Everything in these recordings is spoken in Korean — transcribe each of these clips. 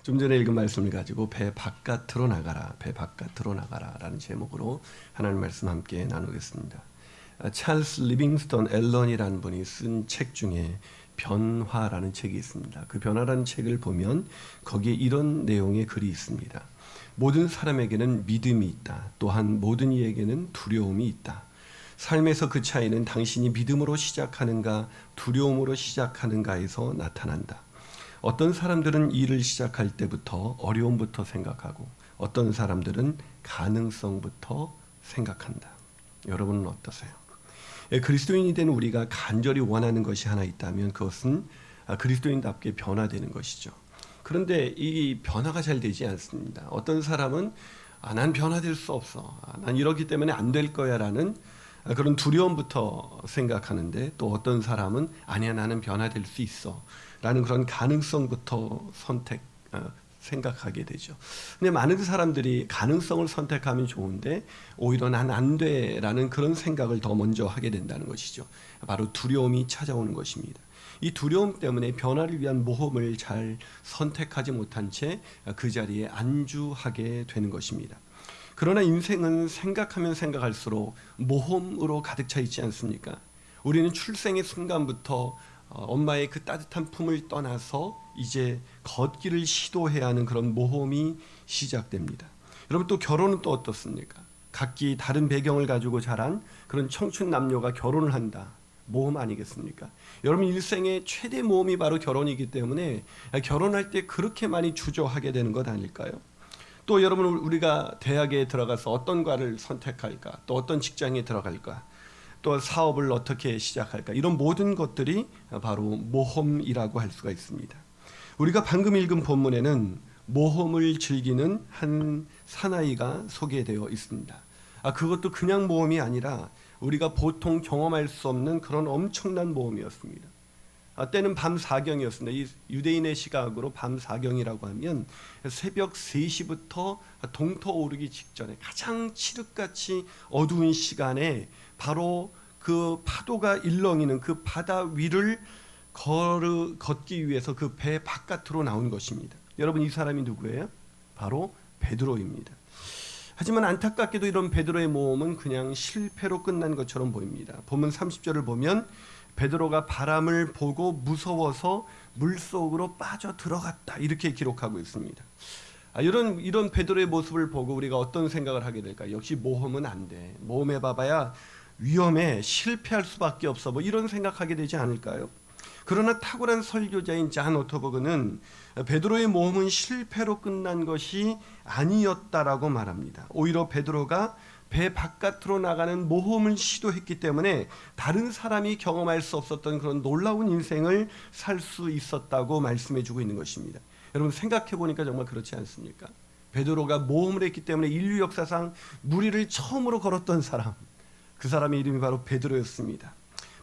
좀 전에 읽은 말씀을 가지고 배 바깥으로 나가라, 배 바깥으로 나가라 라는 제목으로 하나님 말씀 함께 나누겠습니다. 찰스 리빙스턴 앨런이라는 분이 쓴 책 중에 변화라는 책이 있습니다. 그 변화라는 책을 보면 거기에 이런 내용의 글이 있습니다. 모든 사람에게는 믿음이 있다. 또한 모든 이에게는 두려움이 있다. 삶에서 그 차이는 당신이 믿음으로 시작하는가 두려움으로 시작하는가에서 나타난다. 어떤 사람들은 일을 시작할 때부터 어려움부터 생각하고 어떤 사람들은 가능성부터 생각한다. 여러분은 어떠세요? 그리스도인이 된 우리가 간절히 원하는 것이 하나 있다면 그것은 그리스도인답게 변화되는 것이죠. 그런데 이 변화가 잘 되지 않습니다. 어떤 사람은 난 변화될 수 없어, 난 이렇기 때문에 안 될 거야 라는 그런 두려움부터 생각하는데, 또 어떤 사람은 아니야 나는 변화될 수 있어 라는 그런 가능성부터 생각하게 되죠. 근데 많은 사람들이 가능성을 선택하면 좋은데 오히려 난 안 돼 라는 그런 생각을 더 먼저 하게 된다는 것이죠. 바로 두려움이 찾아오는 것입니다. 이 두려움 때문에 변화를 위한 모험을 잘 선택하지 못한 채 그 자리에 안주하게 되는 것입니다. 그러나 인생은 생각하면 생각할수록 모험으로 가득 차 있지 않습니까? 우리는 출생의 순간부터 엄마의 그 따뜻한 품을 떠나서 이제 걷기를 시도해야 하는 그런 모험이 시작됩니다. 여러분, 또 결혼은 또 어떻습니까? 각기 다른 배경을 가지고 자란 그런 청춘 남녀가 결혼을 한다. 모험 아니겠습니까? 여러분, 일생의 최대 모험이 바로 결혼이기 때문에 결혼할 때 그렇게 많이 주저하게 되는 것 아닐까요? 또 여러분, 우리가 대학에 들어가서 어떤 과를 선택할까, 또 어떤 직장에 들어갈까, 또 사업을 어떻게 시작할까, 이런 모든 것들이 바로 모험이라고 할 수가 있습니다. 우리가 방금 읽은 본문에는 모험을 즐기는 한 사나이가 소개되어 있습니다. 그것도 그냥 모험이 아니라 우리가 보통 경험할 수 없는 그런 엄청난 모험이었습니다. 때는 밤 사경이었습니다. 이 유대인의 시각으로 밤 사경이라고 하면 새벽 3시부터 동터 오르기 직전에 가장 칠흑같이 어두운 시간에 바로 그 파도가 일렁이는 그 바다 위를 걷기 위해서 그 배 바깥으로 나온 것입니다. 여러분, 이 사람이 누구예요? 바로 베드로입니다. 하지만 안타깝게도 이런 베드로의 모험은 그냥 실패로 끝난 것처럼 보입니다. 본문 30절을 보면 베드로가 바람을 보고 무서워서 물속으로 빠져 들어갔다, 이렇게 기록하고 있습니다. 이런 베드로의 모습을 보고 우리가 어떤 생각을 하게 될까요? 역시 모험은 안 돼, 모험해봐야 위험해, 실패할 수밖에 없어, 이런 생각하게 되지 않을까요? 그러나 탁월한 설교자인 잔 오토버그는 베드로의 모험은 실패로 끝난 것이 아니었다라고 말합니다. 오히려 베드로가 배 바깥으로 나가는 모험을 시도했기 때문에 다른 사람이 경험할 수 없었던 그런 놀라운 인생을 살 수 있었다고 말씀해주고 있는 것입니다. 여러분, 생각해보니까 정말 그렇지 않습니까? 베드로가 모험을 했기 때문에 인류 역사상 무리를 처음으로 걸었던 사람, 그 사람의 이름이 바로 베드로였습니다.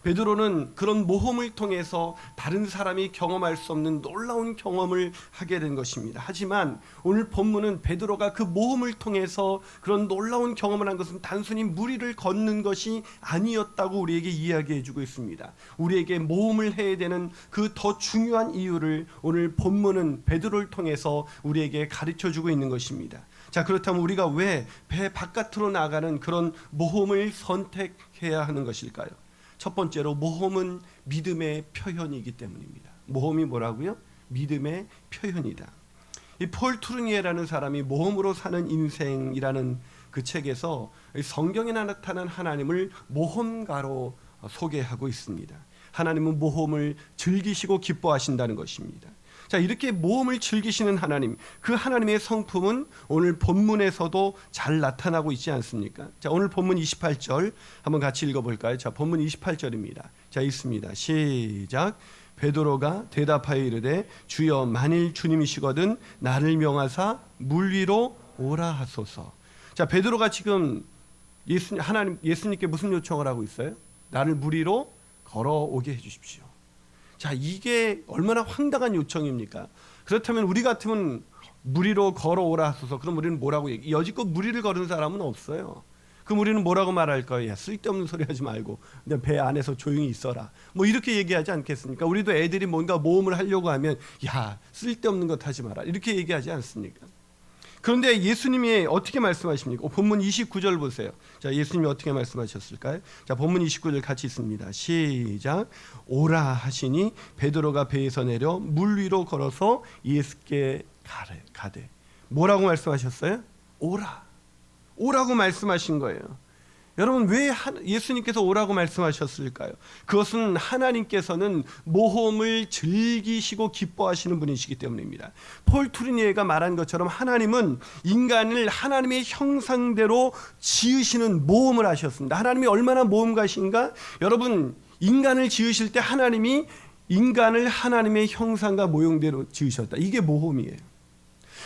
베드로는 그런 모험을 통해서 다른 사람이 경험할 수 없는 놀라운 경험을 하게 된 것입니다. 하지만 오늘 본문은 베드로가 그 모험을 통해서 그런 놀라운 경험을 한 것은 단순히 무리를 걷는 것이 아니었다고 우리에게 이야기해 주고 있습니다. 우리에게 모험을 해야 되는 그 더 중요한 이유를 오늘 본문은 베드로를 통해서 우리에게 가르쳐 주고 있는 것입니다. 자, 그렇다면 우리가 왜 배 바깥으로 나가는 그런 모험을 선택해야 하는 것일까요? 첫 번째로, 모험은 믿음의 표현이기 때문입니다. 모험이 뭐라고요? 믿음의 표현이다. 이 폴 투르니에라는 사람이 모험으로 사는 인생이라는 그 책에서 성경에 나타난 하나님을 모험가로 소개하고 있습니다. 하나님은 모험을 즐기시고 기뻐하신다는 것입니다. 자, 이렇게 모험을 즐기시는 하나님, 그 하나님의 성품은 오늘 본문에서도 잘 나타나고 있지 않습니까? 자, 오늘 본문 28절 한번 같이 읽어볼까요? 자, 본문 28절입니다. 자, 있습니다. 시작. 베드로가 대답하여 이르되 주여, 만일 주님이시거든 나를 명하사 물 위로 오라 하소서. 자, 베드로가 지금 예수님께 무슨 요청을 하고 있어요? 나를 물 위로 걸어오게 해주십시오. 자, 이게 얼마나 황당한 요청입니까? 그렇다면 우리 같으면 무리로 걸어오라 하소서. 그럼 우리는 뭐라고 얘기해요? 여지껏 무리를 걸은 사람은 없어요. 그럼 우리는 뭐라고 말할까요? 야, 쓸데없는 소리 하지 말고 그냥 배 안에서 조용히 있어라. 뭐 이렇게 얘기하지 않겠습니까? 우리도 애들이 뭔가 모험을 하려고 하면 야, 쓸데없는 것 하지 마라. 이렇게 얘기하지 않습니까? 그런데 예수님이 어떻게 말씀하십니까? 본문 29절 보세요. 자, 예수님이 어떻게 말씀하셨을까요? 자, 본문 29절 같이 있습니다. 시작. 오라 하시니 베드로가 배에서 내려 물 위로 걸어서 예수께 가되. 뭐라고 말씀하셨어요? 오라. 오라고 말씀하신 거예요. 여러분, 왜 예수님께서 오라고 말씀하셨을까요? 그것은 하나님께서는 모험을 즐기시고 기뻐하시는 분이시기 때문입니다. 폴 투르니에가 말한 것처럼 하나님은 인간을 하나님의 형상대로 지으시는 모험을 하셨습니다. 하나님이 얼마나 모험가신가? 여러분, 인간을 지으실 때 하나님이 인간을 하나님의 형상과 모형대로 지으셨다. 이게 모험이에요.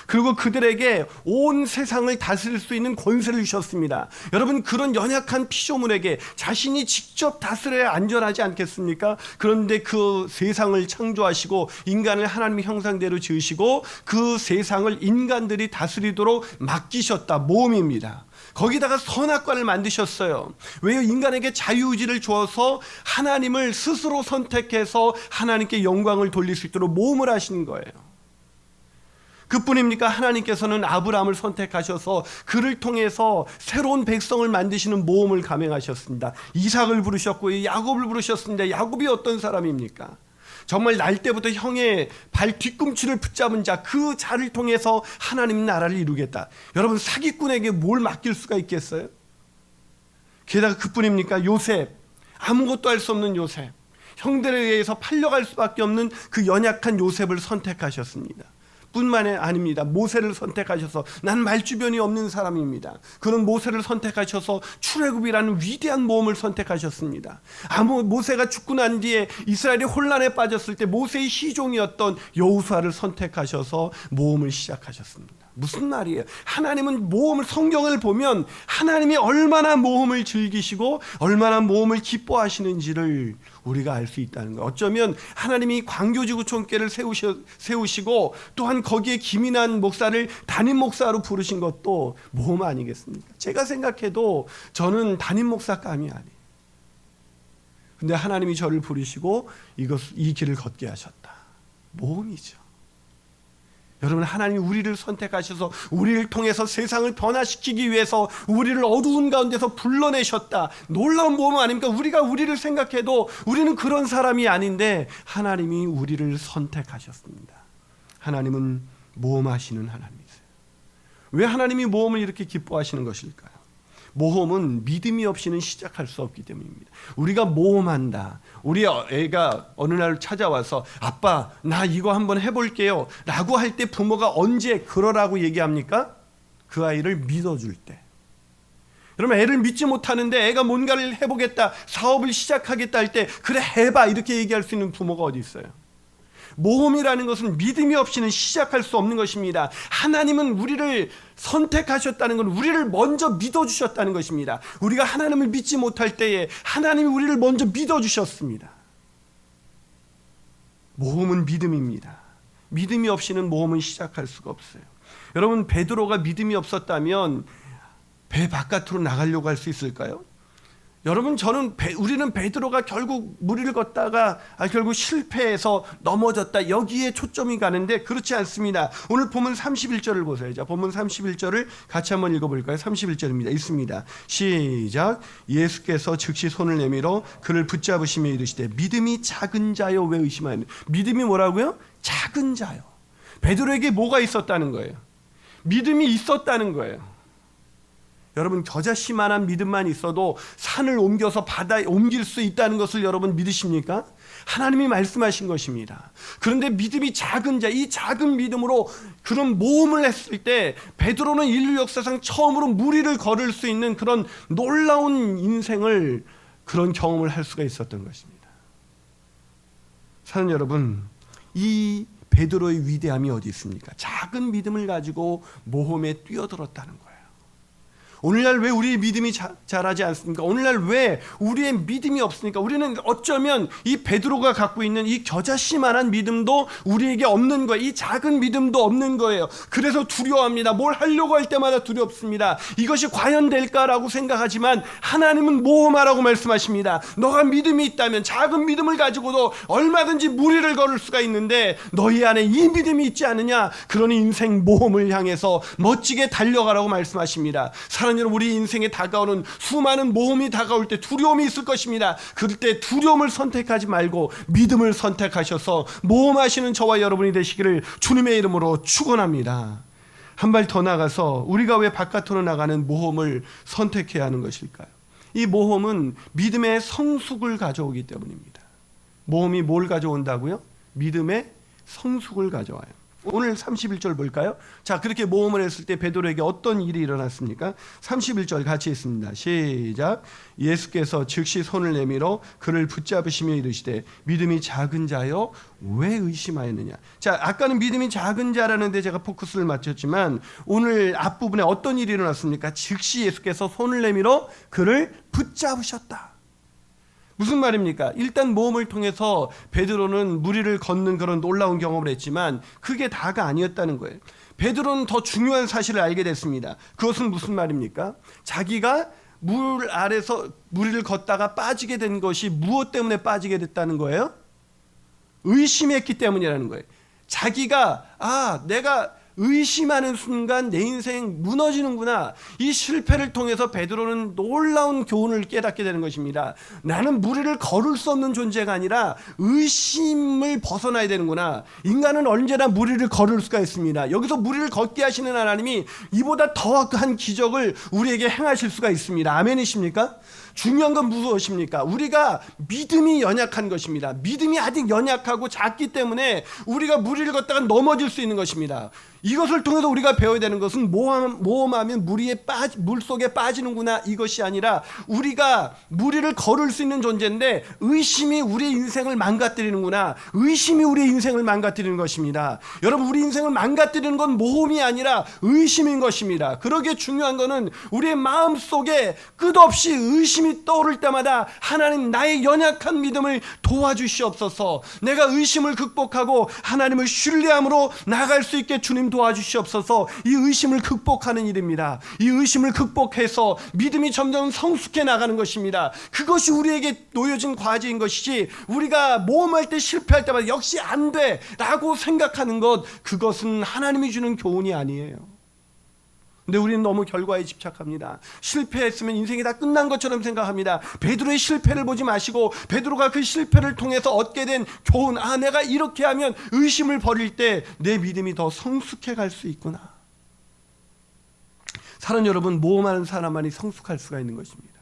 그리고 그들에게 온 세상을 다스릴 수 있는 권세를 주셨습니다. 여러분, 그런 연약한 피조물에게 자신이 직접 다스려야 안전하지 않겠습니까? 그런데 그 세상을 창조하시고 인간을 하나님의 형상대로 지으시고 그 세상을 인간들이 다스리도록 맡기셨다. 모험입니다. 거기다가 선악과를 만드셨어요. 왜요? 인간에게 자유의지를 주어서 하나님을 스스로 선택해서 하나님께 영광을 돌릴 수 있도록 모험을 하신 거예요. 그뿐입니까? 하나님께서는 아브라함을 선택하셔서 그를 통해서 새로운 백성을 만드시는 모험을 감행하셨습니다. 이삭을 부르셨고 야곱을 부르셨습니다. 야곱이 어떤 사람입니까? 정말 날 때부터 형의 발 뒤꿈치를 붙잡은 자, 그 자를 통해서 하나님 나라를 이루겠다. 여러분, 사기꾼에게 뭘 맡길 수가 있겠어요? 게다가 그뿐입니까? 요셉, 아무것도 할 수 없는 요셉, 형들에 의해서 팔려갈 수밖에 없는 그 연약한 요셉을 선택하셨습니다. 뿐만 아닙니다. 모세를 선택하셔서 난 말주변이 없는 사람입니다. 그런 모세를 선택하셔서 출애굽이라는 위대한 모험을 선택하셨습니다. 모세가 죽고 난 뒤에 이스라엘이 혼란에 빠졌을 때 모세의 시종이었던 여호수아를 선택하셔서 모험을 시작하셨습니다. 무슨 말이에요? 하나님은 모험을, 성경을 보면 하나님이 얼마나 모험을 즐기시고 얼마나 모험을 기뻐하시는지를 우리가 알 수 있다는 거예요. 어쩌면 하나님이 광교지구촌교회를 세우시고 또한 거기에 김인환 목사를 담임 목사로 부르신 것도 모험 아니겠습니까? 제가 생각해도 저는 담임 목사감이 아니에요. 근데 하나님이 저를 부르시고 이 길을 걷게 하셨다. 모험이죠. 여러분, 하나님이 우리를 선택하셔서 우리를 통해서 세상을 변화시키기 위해서 우리를 어두운 가운데서 불러내셨다. 놀라운 모험 아닙니까? 우리가 우리를 생각해도 우리는 그런 사람이 아닌데 하나님이 우리를 선택하셨습니다. 하나님은 모험하시는 하나님이세요. 왜 하나님이 모험을 이렇게 기뻐하시는 것일까요? 모험은 믿음이 없이는 시작할 수 없기 때문입니다. 우리가 모험한다. 우리 애가 어느 날 찾아와서 아빠, 나 이거 한번 해볼게요 라고 할 때 부모가 언제 그러라고 얘기합니까? 그 아이를 믿어줄 때. 여러분, 애를 믿지 못하는데 애가 뭔가를 해보겠다, 사업을 시작하겠다 할 때 그래 해봐 이렇게 얘기할 수 있는 부모가 어디 있어요? 모험이라는 것은 믿음이 없이는 시작할 수 없는 것입니다. 하나님은 우리를 선택하셨다는 건 우리를 먼저 믿어주셨다는 것입니다. 우리가 하나님을 믿지 못할 때에 하나님이 우리를 먼저 믿어주셨습니다. 모험은 믿음입니다. 믿음이 없이는 모험은 시작할 수가 없어요. 여러분, 베드로가 믿음이 없었다면 배 바깥으로 나가려고 할 수 있을까요? 여러분, 우리는 베드로가 결국 무리를 걷다가 결국 실패해서 넘어졌다, 여기에 초점이 가는데 그렇지 않습니다. 오늘 본문 31절을 보세요. 자, 본문 31절을 같이 한번 읽어볼까요? 31절입니다. 있습니다. 시작. 예수께서 즉시 손을 내밀어 그를 붙잡으시며 이르시되 믿음이 작은 자여 왜 의심하느냐. 믿음이 뭐라고요? 작은 자요. 베드로에게 뭐가 있었다는 거예요? 믿음이 있었다는 거예요. 여러분, 겨자씨만한 믿음만 있어도 산을 옮겨서 바다에 옮길 수 있다는 것을 여러분 믿으십니까? 하나님이 말씀하신 것입니다. 그런데 믿음이 작은 자, 이 작은 믿음으로 그런 모험을 했을 때 베드로는 인류 역사상 처음으로 무리를 걸을 수 있는 그런 놀라운 인생을, 그런 경험을 할 수가 있었던 것입니다. 사는 여러분, 이 베드로의 위대함이 어디 있습니까? 작은 믿음을 가지고 모험에 뛰어들었다는 거예요. 오늘날 왜 우리의 믿음이 자라지 않습니까? 오늘날 왜 우리의 믿음이 없습니까? 우리는 어쩌면 이 베드로가 갖고 있는 이 겨자씨만한 믿음도 우리에게 없는 거예요. 이 작은 믿음도 없는 거예요. 그래서 두려워합니다. 뭘 하려고 할 때마다 두렵습니다. 이것이 과연 될까라고 생각하지만 하나님은 모험하라고 말씀하십니다. 너가 믿음이 있다면 작은 믿음을 가지고도 얼마든지 무리를 걸을 수가 있는데 너희 안에 이 믿음이 있지 않느냐? 그러니 인생 모험을 향해서 멋지게 달려가라고 말씀하십니다. 사랑하는 여러분, 우리 인생에 다가오는 수많은 모험이 다가올 때 두려움이 있을 것입니다. 그럴 때 두려움을 선택하지 말고 믿음을 선택하셔서 모험하시는 저와 여러분이 되시기를 주님의 이름으로 축원합니다. 한 발 더 나가서 우리가 왜 바깥으로 나가는 모험을 선택해야 하는 것일까요? 이 모험은 믿음의 성숙을 가져오기 때문입니다. 모험이 뭘 가져온다고요? 믿음의 성숙을 가져와요. 오늘 31절 볼까요? 자, 그렇게 모험을 했을 때 베드로에게 어떤 일이 일어났습니까? 31절 같이 있습니다. 시작. 예수께서 즉시 손을 내밀어 그를 붙잡으시며 이르시되 믿음이 작은 자여 왜 의심하였느냐. 자, 아까는 믿음이 작은 자라는 데 제가 포커스를 맞췄지만 오늘 앞부분에 어떤 일이 일어났습니까? 즉시 예수께서 손을 내밀어 그를 붙잡으셨다. 무슨 말입니까? 일단 모험을 통해서 베드로는 무리를 걷는 그런 놀라운 경험을 했지만 그게 다가 아니었다는 거예요. 베드로는 더 중요한 사실을 알게 됐습니다. 그것은 무슨 말입니까? 자기가 물 아래서 무리를 걷다가 빠지게 된 것이 무엇 때문에 빠지게 됐다는 거예요? 의심했기 때문이라는 거예요. 자기가 내가 의심하는 순간 내 인생 무너지는구나. 이 실패를 통해서 베드로는 놀라운 교훈을 깨닫게 되는 것입니다. 나는 무리를 걸을 수 없는 존재가 아니라 의심을 벗어나야 되는구나. 인간은 언제나 무리를 걸을 수가 있습니다. 여기서 무리를 걷게 하시는 하나님이 이보다 더한 기적을 우리에게 행하실 수가 있습니다. 아멘이십니까? 중요한 건 무엇입니까? 우리가 믿음이 연약한 것입니다. 믿음이 아직 연약하고 작기 때문에 우리가 무리를 걷다가 넘어질 수 있는 것입니다. 이것을 통해서 우리가 배워야 되는 것은 모험하면 물속에 빠지는구나, 이것이 아니라 우리가 무리를 걸을 수 있는 존재인데 의심이 우리의 인생을 망가뜨리는구나. 의심이 우리의 인생을 망가뜨리는 것입니다. 여러분, 우리 인생을 망가뜨리는 건 모험이 아니라 의심인 것입니다. 그러기에 중요한 것은 우리의 마음속에 끝없이 의심이 떠오를 때마다 하나님, 나의 연약한 믿음을 도와주시옵소서. 내가 의심을 극복하고 하나님을 신뢰함으로 나아갈 수 있게 주님 도와주시옵소서. 이 의심을 극복하는 일입니다. 이 의심을 극복해서 믿음이 점점 성숙해 나가는 것입니다. 그것이 우리에게 놓여진 과제인 것이지, 우리가 모험할 때 실패할 때마다 역시 안 돼 라고 생각하는 것, 그것은 하나님이 주는 교훈이 아니에요. 근데 우리는 너무 결과에 집착합니다. 실패했으면 인생이 다 끝난 것처럼 생각합니다. 베드로의 실패를 보지 마시고 베드로가 그 실패를 통해서 얻게 된 교훈, 내가 이렇게 하면 의심을 버릴 때 내 믿음이 더 성숙해 갈 수 있구나. 사랑하는 여러분, 모험하는 사람만이 성숙할 수가 있는 것입니다.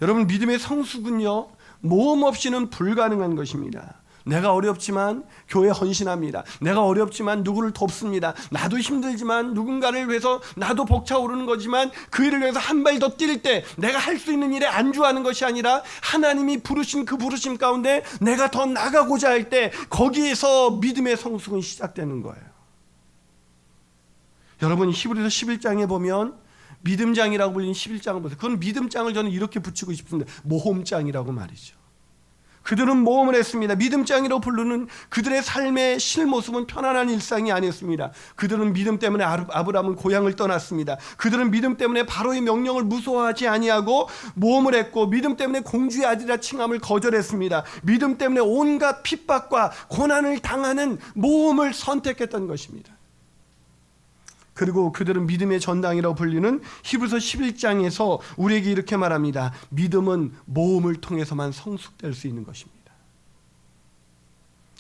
여러분, 믿음의 성숙은요, 모험 없이는 불가능한 것입니다. 내가 어렵지만 교회에 헌신합니다. 내가 어렵지만 누구를 돕습니다. 나도 힘들지만 누군가를 위해서 나도 벅차오르는 거지만 그 일을 위해서 한 발 더 뛸 때 내가 할 수 있는 일에 안주하는 것이 아니라 하나님이 부르신 그 부르심 가운데 내가 더 나가고자 할 때 거기에서 믿음의 성숙은 시작되는 거예요. 여러분, 히브리서 11장에 보면 믿음장이라고 불리는 11장을 보세요. 그건 믿음장을 저는 이렇게 붙이고 싶습니다. 모험장이라고 말이죠. 그들은 모험을 했습니다. 믿음장이라고 부르는 그들의 삶의 실모습은 편안한 일상이 아니었습니다. 그들은 믿음 때문에 아브라함은 고향을 떠났습니다. 그들은 믿음 때문에 바로의 명령을 무서워하지 아니하고 모험을 했고, 믿음 때문에 공주의 아들이라 칭함을 거절했습니다. 믿음 때문에 온갖 핍박과 고난을 당하는 모험을 선택했던 것입니다. 그리고 그들은 믿음의 전당이라고 불리는 히브리서 11장에서 우리에게 이렇게 말합니다. 믿음은 모험을 통해서만 성숙될 수 있는 것입니다.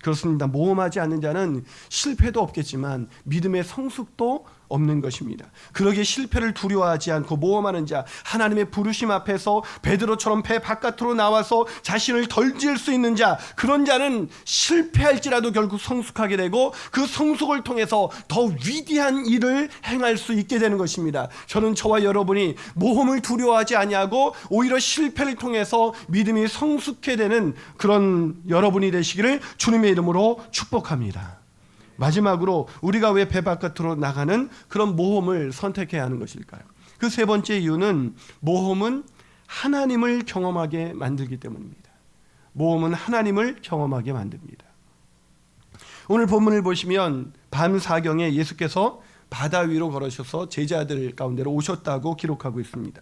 그렇습니다. 모험하지 않는 자는 실패도 없겠지만 믿음의 성숙도 없는 것입니다. 그러기에 실패를 두려워하지 않고 모험하는 자, 하나님의 부르심 앞에서 베드로처럼 배 바깥으로 나와서 자신을 덜지을 수 있는 자, 그런 자는 실패할지라도 결국 성숙하게 되고 그 성숙을 통해서 더 위대한 일을 행할 수 있게 되는 것입니다. 저는 저와 여러분이 모험을 두려워하지 아니하고 오히려 실패를 통해서 믿음이 성숙해 되는 그런 여러분이 되시기를 주님의 이름으로 축복합니다. 마지막으로 우리가 왜 배 바깥으로 나가는 그런 모험을 선택해야 하는 것일까요? 그 세 번째 이유는 모험은 하나님을 경험하게 만들기 때문입니다. 모험은 하나님을 경험하게 만듭니다. 오늘 본문을 보시면 밤사경에 예수께서 바다 위로 걸으셔서 제자들 가운데로 오셨다고 기록하고 있습니다.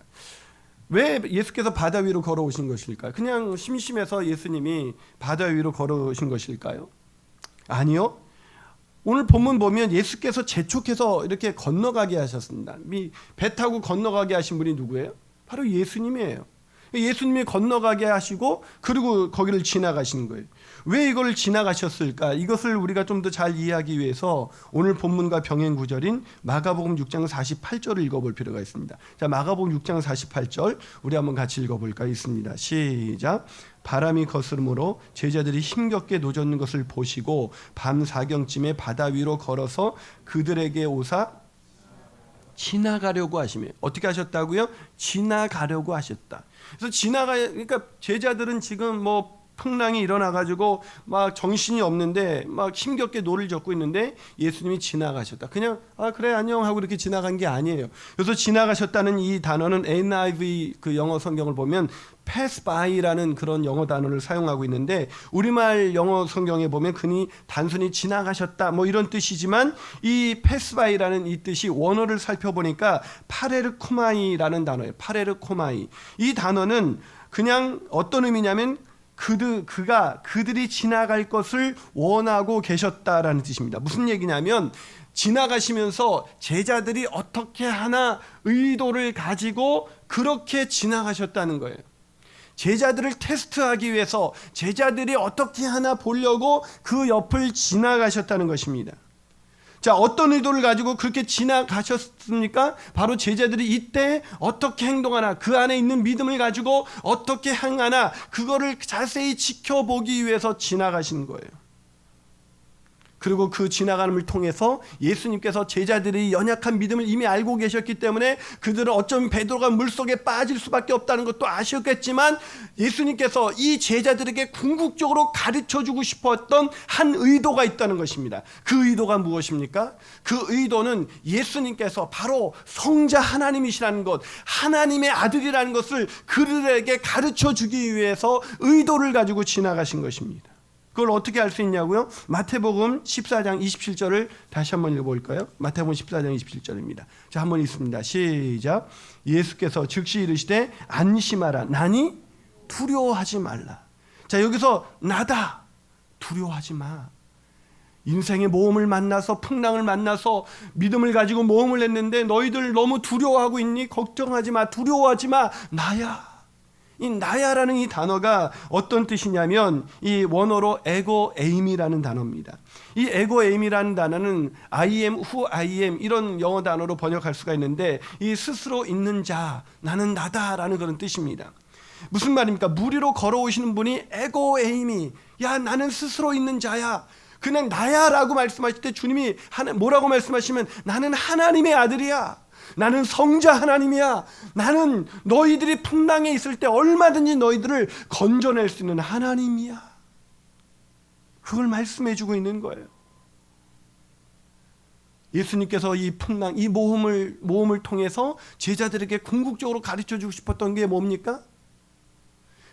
왜 예수께서 바다 위로 걸어오신 것일까요? 그냥 심심해서 예수님이 바다 위로 걸어오신 것일까요? 아니요. 오늘 본문 보면 예수께서 재촉해서 이렇게 건너가게 하셨습니다. 배 타고 건너가게 하신 분이 누구예요? 바로 예수님이에요. 예수님이 건너가게 하시고 그리고 거기를 지나가시는 거예요. 왜 이걸 지나가셨을까? 이것을 우리가 좀 더 잘 이해하기 위해서 오늘 본문과 병행 구절인 마가복음 6장 48절을 읽어볼 필요가 있습니다. 자, 마가복음 6장 48절 우리 한번 같이 읽어볼까? 있습니다. 시작. 바람이 거스름으로 제자들이 힘겹게 노젓는 것을 보시고 밤 사경쯤에 바다 위로 걸어서 그들에게 오사 지나가려고 하시며, 어떻게 하셨다고요? 지나가려고 하셨다. 그래서 그러니까 제자들은 지금 풍랑이 일어나가지고 막 정신이 없는데 막 힘겹게 노를 젓고 있는데 예수님이 지나가셨다. 그냥 그래 안녕 하고 이렇게 지나간 게 아니에요. 그래서 지나가셨다는 이 단어는 NIV 그 영어 성경을 보면 pass by라는 그런 영어 단어를 사용하고 있는데 우리말 영어 성경에 보면 그니 단순히 지나가셨다 이런 뜻이지만 이 pass by라는 이 뜻이 원어를 살펴보니까 파레르코마이라는 단어예요. 파레르코마이. 이 단어는 그냥 어떤 의미냐면 그들이 지나갈 것을 원하고 계셨다라는 뜻입니다. 무슨 얘기냐면 지나가시면서 제자들이 어떻게 하나 의도를 가지고 그렇게 지나가셨다는 거예요. 제자들을 테스트하기 위해서 제자들이 어떻게 하나 보려고 그 옆을 지나가셨다는 것입니다. 자, 어떤 의도를 가지고 그렇게 지나가셨습니까? 바로 제자들이 이때 어떻게 행동하나, 그 안에 있는 믿음을 가지고 어떻게 행하나, 그거를 자세히 지켜보기 위해서 지나가신 거예요. 그리고 그 지나감을 통해서 예수님께서 제자들이 연약한 믿음을 이미 알고 계셨기 때문에 그들은 어쩌면 베드로가 물속에 빠질 수밖에 없다는 것도 아셨겠지만 예수님께서 이 제자들에게 궁극적으로 가르쳐주고 싶었던 한 의도가 있다는 것입니다. 그 의도가 무엇입니까? 그 의도는 예수님께서 바로 성자 하나님이시라는 것, 하나님의 아들이라는 것을 그들에게 가르쳐주기 위해서 의도를 가지고 지나가신 것입니다. 그걸 어떻게 알 수 있냐고요? 마태복음 14장 27절을 다시 한번 읽어볼까요? 마태복음 14장 27절입니다. 자, 한번 읽습니다. 시작. 예수께서 즉시 이르시되 안심하라. 나니 두려워하지 말라. 자, 여기서 나다. 두려워하지 마. 인생의 모험을 만나서 풍랑을 만나서 믿음을 가지고 모험을 했는데 너희들 너무 두려워하고 있니? 걱정하지 마. 두려워하지 마. 나야. 이 나야라는 이 단어가 어떤 뜻이냐면 이 원어로 에고 에임이라는 단어입니다. 이 에고 에임이라는 단어는 I am who I am 이런 영어 단어로 번역할 수가 있는데 이 스스로 있는 자, 나는 나다라는 그런 뜻입니다. 무슨 말입니까? 물 위로 걸어오시는 분이 에고 에임이, 야 나는 스스로 있는 자야, 그냥 나야라고 말씀하실 때 주님이 뭐라고 말씀하시면 나는 하나님의 아들이야, 나는 성자 하나님이야, 나는 너희들이 풍랑에 있을 때 얼마든지 너희들을 건져낼 수 있는 하나님이야. 그걸 말씀해주고 있는 거예요. 예수님께서 이 풍랑, 이 모험을 통해서 제자들에게 궁극적으로 가르쳐주고 싶었던 게 뭡니까?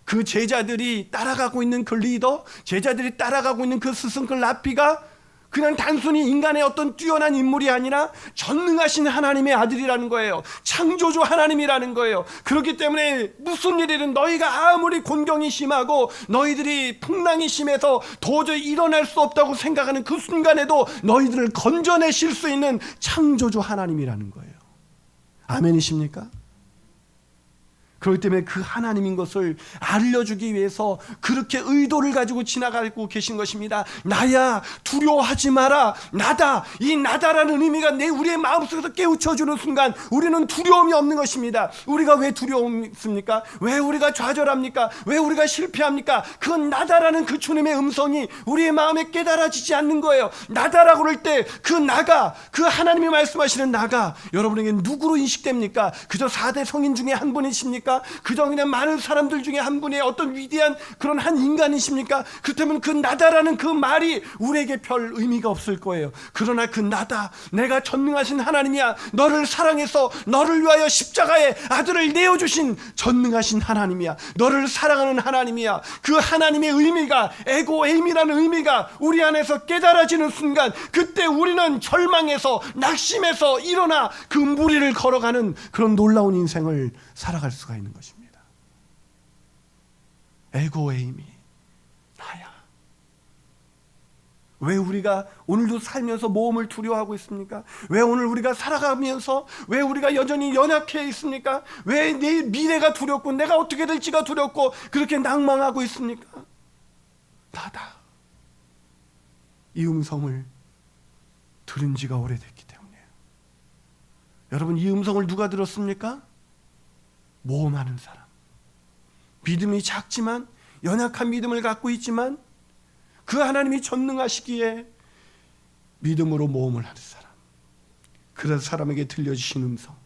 그 제자들이 따라가고 있는 그 리더, 제자들이 따라가고 있는 그 스승, 그 랍비가 그냥 단순히 인간의 어떤 뛰어난 인물이 아니라 전능하신 하나님의 아들이라는 거예요. 창조주 하나님이라는 거예요. 그렇기 때문에 무슨 일이든 너희가 아무리 곤경이 심하고 너희들이 풍랑이 심해서 도저히 일어날 수 없다고 생각하는 그 순간에도 너희들을 건져내실 수 있는 창조주 하나님이라는 거예요. 아멘이십니까? 그렇기 때문에 그 하나님인 것을 알려주기 위해서 그렇게 의도를 가지고 지나가고 계신 것입니다. 나야, 두려워하지 마라. 나다. 이 나다라는 의미가 우리의 마음속에서 깨우쳐주는 순간 우리는 두려움이 없는 것입니다. 우리가 왜 두려움입니까? 왜 우리가 좌절합니까? 왜 우리가 실패합니까? 그 나다라는 그 주님의 음성이 우리의 마음에 깨달아지지 않는 거예요. 나다라고 그럴 때 그 나가, 그 하나님이 말씀하시는 나가 여러분에게 누구로 인식됩니까? 그저 4대 성인 중에 한 분이십니까? 분이십니까? 그저 그냥 많은 사람들 중에 한 분의 어떤 위대한 그런 한 인간이십니까? 그렇다면 그 나다라는 그 말이 우리에게 별 의미가 없을 거예요. 그러나 그 나다, 내가 전능하신 하나님이야, 너를 사랑해서 너를 위하여 십자가에 아들을 내어주신 전능하신 하나님이야, 너를 사랑하는 하나님이야. 그 하나님의 의미가, 에고에임이라는 의미가 우리 안에서 깨달아지는 순간, 그때 우리는 절망에서, 낙심해서 일어나 그 무리를 걸어가는 그런 놀라운 인생을 살아갈 수가 있는 것입니다. 에고에임이 나야. 왜 우리가 오늘도 살면서 모험을 두려워하고 있습니까? 왜 오늘 우리가 살아가면서 왜 우리가 여전히 연약해 있습니까? 왜 내 미래가 두렵고 내가 어떻게 될지가 두렵고 그렇게 낭망하고 있습니까? 나다. 이 음성을 들은 지가 오래됐기 때문이에요. 여러분, 이 음성을 누가 들었습니까? 모험하는 사람. 믿음이 작지만, 연약한 믿음을 갖고 있지만 그 하나님이 전능하시기에 믿음으로 모험을 하는 사람. 그런 사람에게 들려주신 음성,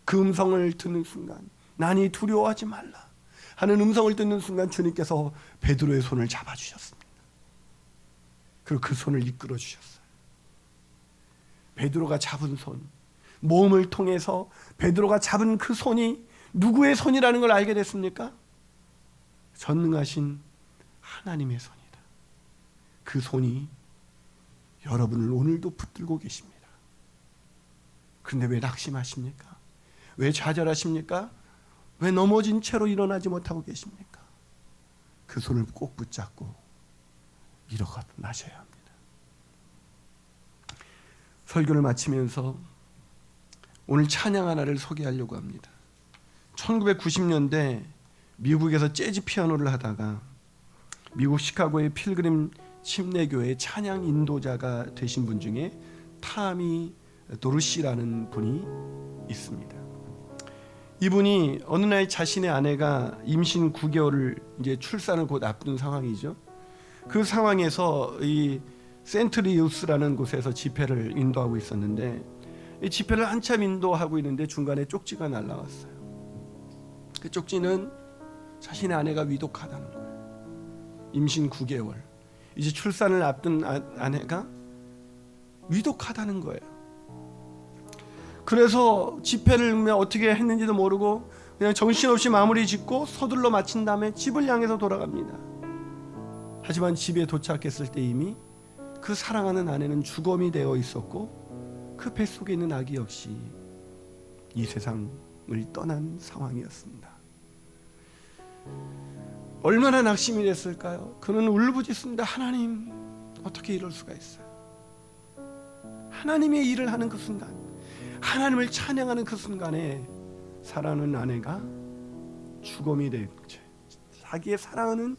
그 음성을 듣는 순간, 난이 두려워하지 말라 하는 음성을 듣는 순간 주님께서 베드로의 손을 잡아주셨습니다. 그리고 그 손을 이끌어 주셨어요. 베드로가 잡은 손, 모험을 통해서 베드로가 잡은 그 손이 누구의 손이라는 걸 알게 됐습니까? 전능하신 하나님의 손이다. 그 손이 여러분을 오늘도 붙들고 계십니다. 그런데 왜 낙심하십니까? 왜 좌절하십니까? 왜 넘어진 채로 일어나지 못하고 계십니까? 그 손을 꼭 붙잡고 일어나셔야 합니다. 설교를 마치면서 오늘 찬양 하나를 소개하려고 합니다. 1990년대 미국에서 재즈 피아노를 하다가 미국 시카고의 필그림 침례교회 찬양 인도자가 되신 분 중에 타미 도르시라는 분이 있습니다. 이분이 어느 날 자신의 아내가 임신 9개월을 이제 출산을 곧 앞둔 상황이죠. 그 상황에서 이 센트리우스라는 곳에서 집회를 인도하고 있었는데, 이 집회를 한참 인도하고 있는데 중간에 쪽지가 날라왔어요. 그 쪽지는 자신의 아내가 위독하다는 거예요. 임신 9개월, 이제 출산을 앞둔 아내가 위독하다는 거예요. 그래서 집회를 어떻게 했는지도 모르고 그냥 정신없이 마무리 짓고 서둘러 마친 다음에 집을 향해서 돌아갑니다. 하지만 집에 도착했을 때 이미 그 사랑하는 아내는 죽음이 되어 있었고 그 뱃속에 있는 아기 역시 이 세상을 떠난 상황이었습니다. 얼마나 낙심이 됐을까요? 그는 울부짖습니다. 하나님, 어떻게 이럴 수가 있어요? 하나님의 일을 하는 그 순간, 하나님을 찬양하는 그 순간에 사랑하는 아내가 죽음이 된 채, 자기의 사랑하는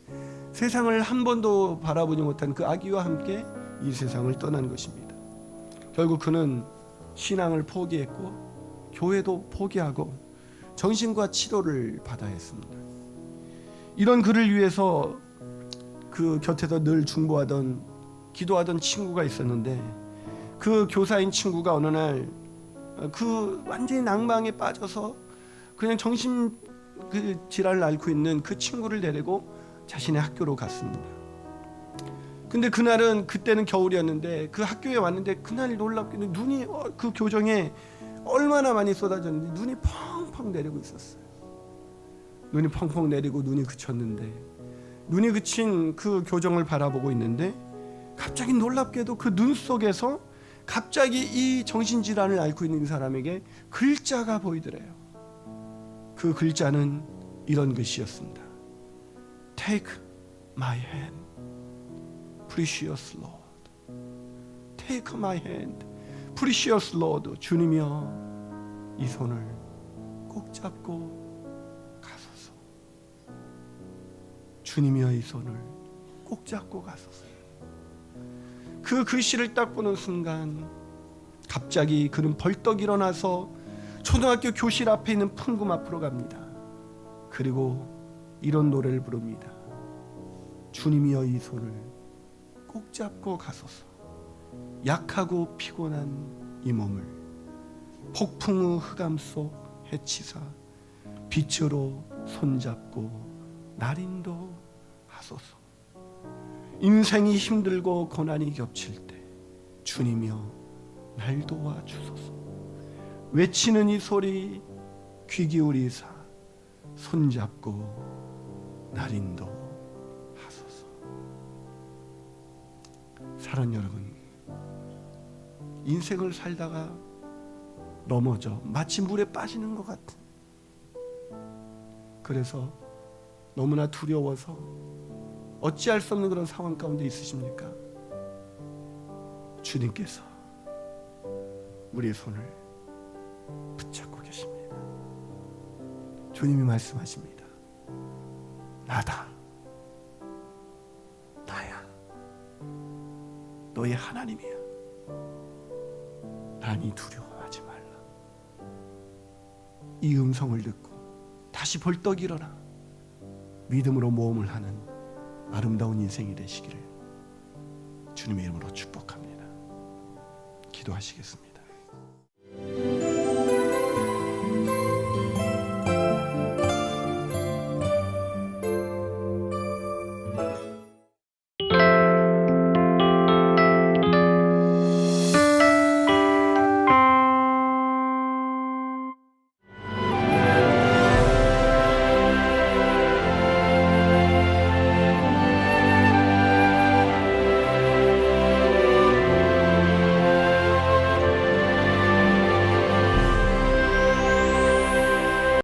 세상을 한 번도 바라보지 못한 그 아기와 함께 이 세상을 떠난 것입니다. 결국 그는 신앙을 포기했고 교회도 포기하고 정신과 치료를 받아야 했습니다. 이런 그를 위해서 그 곁에서 늘 중보하던, 기도하던 친구가 있었는데, 그 교사인 친구가 어느 날 그 완전히 낭망에 빠져서 그냥 정신 그 질환을 앓고 있는 그 친구를 데리고 자신의 학교로 갔습니다. 근데 그때는 겨울이었는데 그 학교에 왔는데 그날 놀랍게도 눈이 그 교정에 얼마나 많이 쏟아졌는지 눈이 펑펑 내리고 있었어요. 눈이 펑펑 내리고 눈이 그쳤는데, 눈이 그친 그 교정을 바라보고 있는데 갑자기 놀랍게도 그 눈 속에서 갑자기 이 정신질환을 앓고 있는 사람에게 글자가 보이더래요. 그 글자는 이런 글씨였습니다. Take my hand, precious Lord. Take my hand, precious Lord. 주님이여, 이 손을 꼭 잡고 가소서. 주님이여, 이 손을 꼭 잡고 가소서. 그 글씨를 딱 보는 순간 갑자기 그는 벌떡 일어나서 초등학교 교실 앞에 있는 풍금 앞으로 갑니다. 그리고 이런 노래를 부릅니다. 주님이여, 이 손을 꼭 잡고 가소서. 약하고 피곤한 이 몸을 폭풍의 흑암 속 헤치사 빛으로 손잡고 날 인도하소서. 인생이 힘들고 고난이 겹칠 때 주님이여 날 도와주소서. 외치는 이 소리 귀 기울이사 손잡고 날 인도하소서. 사랑하는 여러분, 인생을 살다가 넘어져 마치 물에 빠지는 것 같은, 그래서 너무나 두려워서 어찌할 수 없는 그런 상황 가운데 있으십니까? 주님께서 우리의 손을 붙잡고 계십니다. 주님이 말씀하십니다. 나다, 나야, 너의 하나님이야. 나니 두려워하지 말라. 이 음성을 듣고 다시 벌떡 일어나 믿음으로 모험을 하는 아름다운 인생이 되시기를 주님의 이름으로 축복합니다. 기도하시겠습니다.